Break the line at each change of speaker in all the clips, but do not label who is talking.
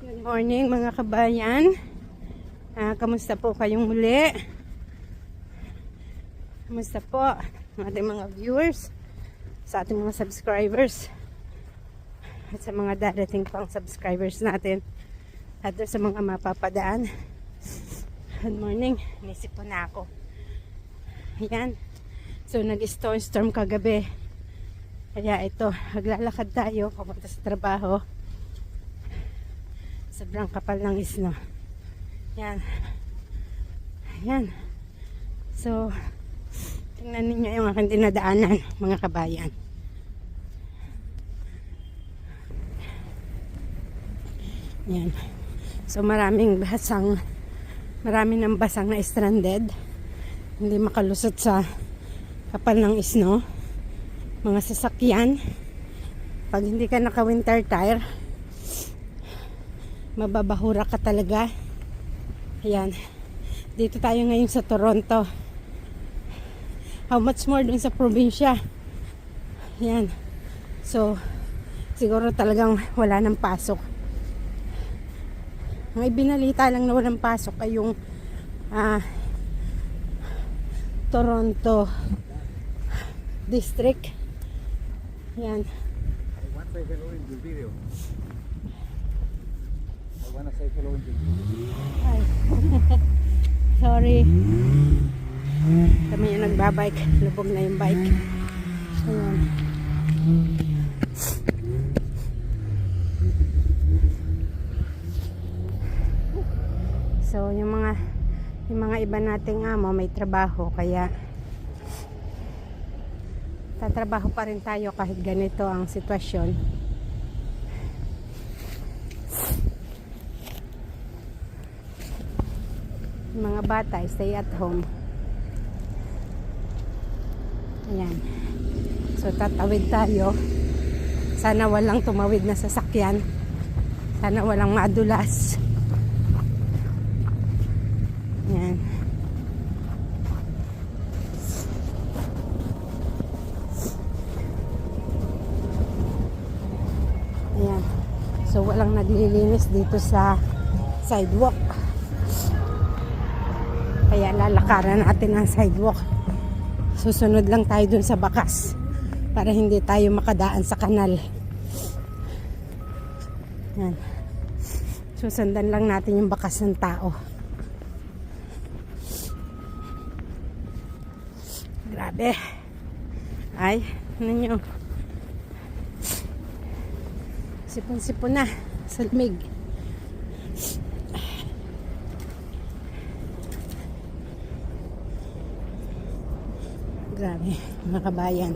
Good morning mga kabayan. Kamusta po kayong muli? Kamusta po ang ating mga viewers, sa ating mga subscribers, at sa mga darating pang subscribers natin, at sa mga mapapadaan. Good morning. Nisip po na ako. Ayan. So nag-storm kagabi. Kaya ito, maglalakad tayo papunta sa trabaho. Sobrang kapal ng isno. Yan. Yan. So, tingnan ninyo yung aking dinadaanan, mga kabayan. Yan. So, marami ng basang na stranded. Hindi makalusot sa kapal ng isno. Mga sasakyan. Pag hindi ka naka-winter tire, mababahura ka talaga. Ayan. Dito tayo ngayon sa Toronto. How much more dun sa probinsya. Ayan. So, siguro talagang wala nang pasok. Ang ibinalita lang na walang pasok ay yung Toronto District. Ayan.
Wanna say hello in the
Ay. Sorry. Kami yung nagbabike. Lubog na yung bike. Ayan. So, yung mga iba nating amo may trabaho, kaya tatrabaho pa rin tayo kahit ganito ang sitwasyon. Mga bata stay at home. Ayan. So tatawid tayo. Sana walang tumawid na sasakyan. Sana walang madulas. Ayan. Ayan. So walang naglilinis dito sa sidewalk. Kaya lalakaran natin ang sidewalk. Susunod lang tayo dun sa bakas para hindi tayo makadaan sa kanal. Yan. Susundan lang natin yung bakas ng tao. Grabe. Ay, ano nyo? Sipon-sipon na sa lamig. Grabe, mga kabayan.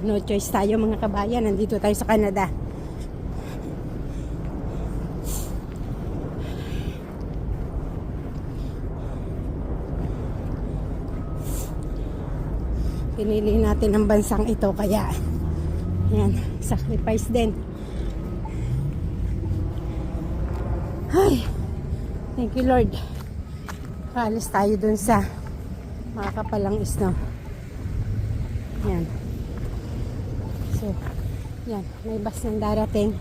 No choice tayo, mga kabayan. Nandito tayo sa Canada. Pinili natin ang bansang ito, kaya yan, sacrifice din. Ay, thank you Lord. Kaalis tayo dun sa mga kapalang isno. Yan. So, yan. May bus nang darating.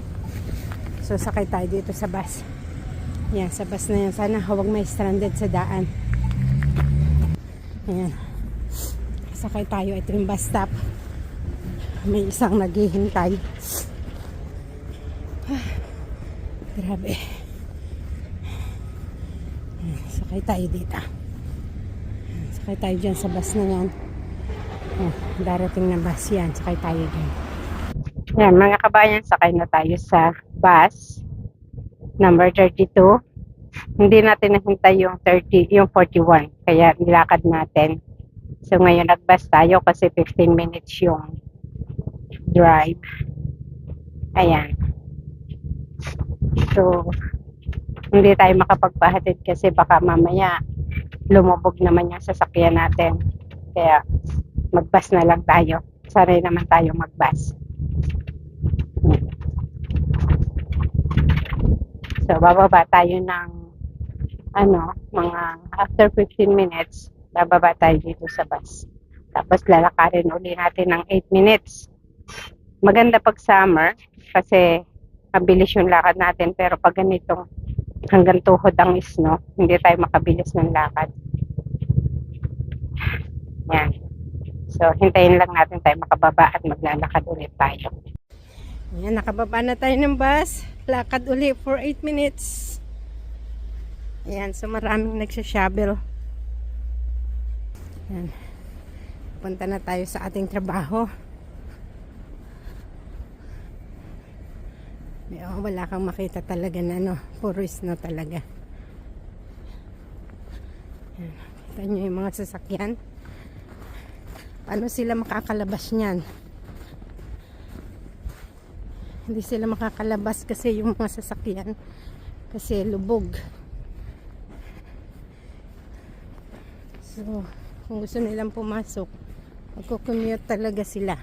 So, sakay tayo dito sa bus. Yan, sa bus na yan. Sana huwag may stranded sa daan. Yan. Sakay tayo. Ito yung bus stop. May isang naghihintay. Grabe. Yan, sakay tayo dito. Sakay tayo dyan sa bus na yan. Oh, darating na bus yan. Sakay tayo dyan. Yan, mga kabayan, sakay na tayo sa bus number 32. Hindi natin nahintay yung 41. Kaya nilakad natin. So ngayon nag-bus tayo kasi 15 minutes yung drive. Ayan. So hindi tayo makapagpahatid kasi baka mamaya lumubog naman yung sasakyan natin. Kaya mag-bus na lang tayo. Sanay naman tayo mag-bus. So bababa tayo ng mga after 15 minutes, bababa tayo dito sa bus. Tapos lalakarin uli natin ng 8 minutes. Maganda pag summer kasi mabilis yung lakad natin. Pero pag ganitong hanggang tuhod ang snow, hindi tayo makabilis ng lakad. Yan. So, hintayin lang natin tayo makababa at maglalakad ulit tayo. Yan, nakababa na tayo ng bus. Lakad ulit for 8 minutes. Ayan, so maraming nagsashovel. Yan. Punta na tayo sa ating trabaho. Wala kang makita talaga na puro snow talaga. Yan. Kita nyo yung mga sasakyan. Paano sila makakalabas niyan? Hindi sila makakalabas kasi yung mga sasakyan kasi lubog. So, kung gusto nilang pumasok, magko-commute talaga sila.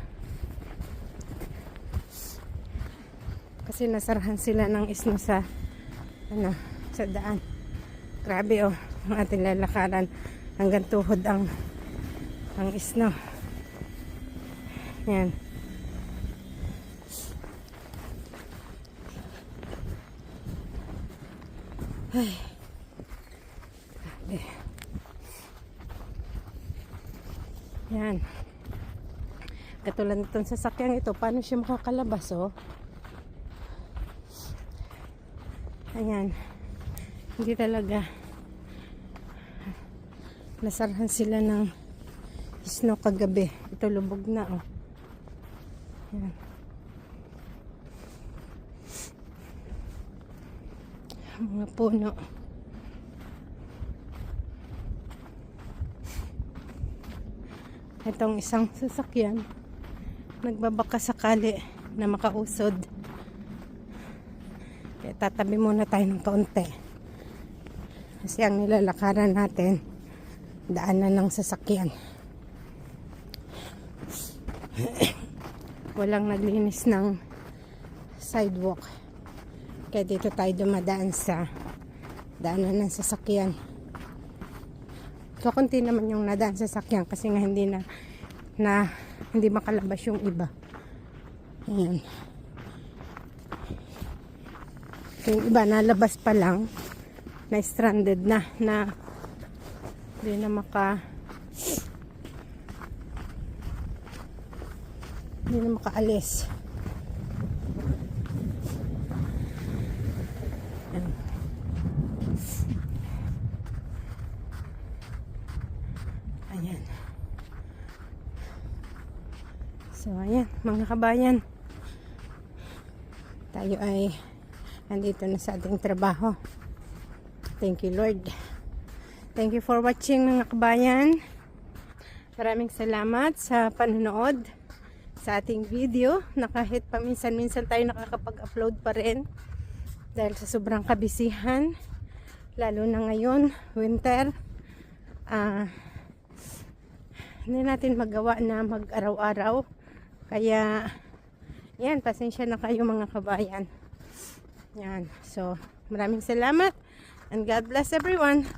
Kasi nasarahan sila ng snow sa sa daan. Grabe ang ating lalakaran hanggang tuhod ang snow. Yan. Ay. Grabe. Yan. Katulad nitong sasakyan ito, paano siya makakalabas, oh? Ayan. Hindi talaga. Nasarahan sila ng snow kagabi. Ito lubog na, oh. Ayan. Mga puno. Itong isang sasakyan nagbabaka sakali na makausod. Kaya tatabi muna tayo ng kaunti. Kasi ang nilalakaran natin daanan ng sasakyan. Walang naglinis ng sidewalk. Kaya dito tayo dumadaan sa daanan ng sasakyan. Kakunti naman yung nadaan sa sasakyan kasi nga hindi hindi makalabas yung iba. Ayan. Yung iba nalabas pa lang na stranded na hindi na makaalis. Ayan. So, ayan, mga kabayan. Tayo ay andito na sa ating trabaho. Thank you, Lord. Thank you for watching, mga kabayan. Maraming salamat sa panonood sa ating video na kahit paminsan-minsan tayo nakakapag-upload pa rin dahil sa sobrang kabisihan, lalo na ngayon, winter. Hindi natin magawa na mag-araw-araw. Kaya, yan, pasensya na kayo, mga kabayan. Yan. So, maraming salamat and God bless everyone.